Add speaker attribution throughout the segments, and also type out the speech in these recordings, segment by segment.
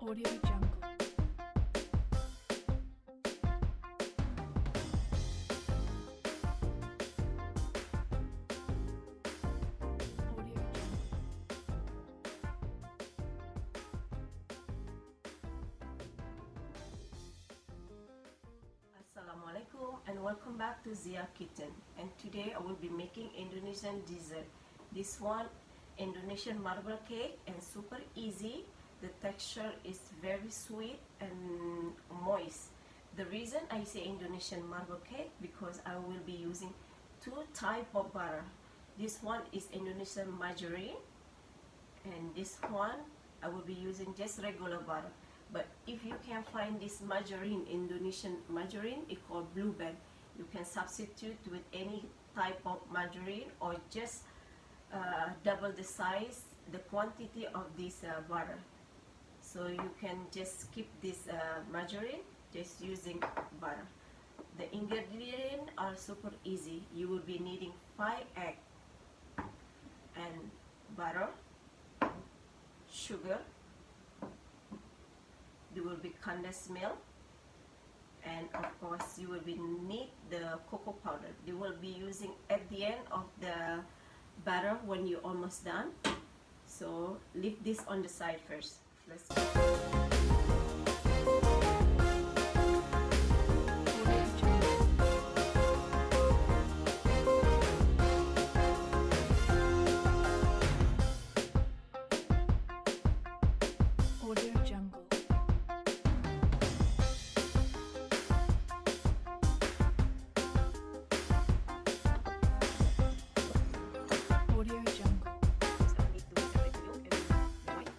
Speaker 1: Audio Jungle. Audio Jungle.
Speaker 2: Assalamualaikum and welcome back to Zia Kitchen, and today I will be making Indonesian dessert. This one Indonesian marble cake and super easy. The texture is very sweet and moist. The reason I say Indonesian marble cake because I will be using two type of butter. This one is Indonesian margarine and this one I will be using just regular butter. But if you can find this margarine, Indonesian margarine, it's called Blueband, you can substitute with any type of margarine or just double the size, the quantity of this butter. So you can just skip this margarine, just using butter. The ingredients are super easy. You will be needing 5 eggs and butter, sugar. There will be condensed milk, and of course you will be need the cocoa powder. You will be using at the end of the batter when you're almost done. So leave this on the side first. Let's go.
Speaker 1: Audio Jungle. Audio Jungle.
Speaker 2: So I need to separate the yolk and the white.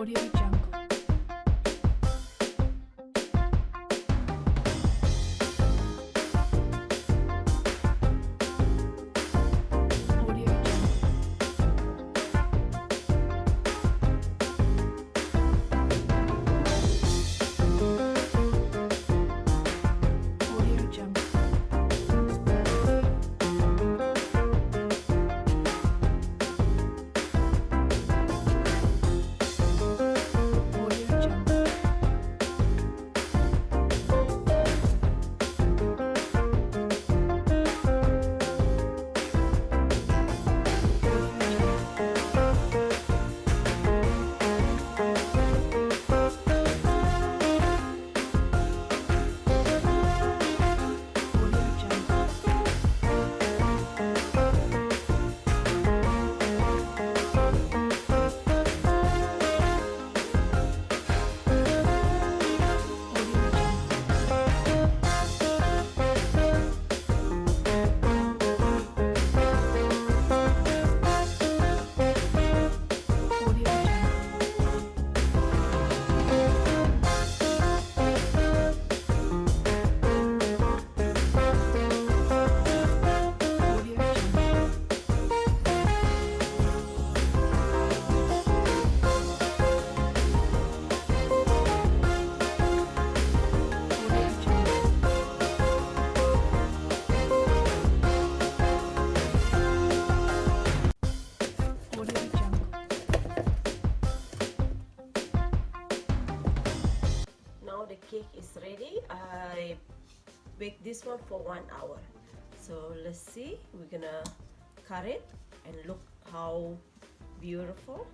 Speaker 1: Audio Jungle. Audio Jungle. Audio Jungle. Audio Jungle. Audio Jungle. Audio Jungle. Audio Jungle. Audio Jungle. Audio Jungle. Audio Jungle.
Speaker 2: Now the cake is ready. I bake this one for 1 hour. So let's see. We're gonna cut it and look how beautiful.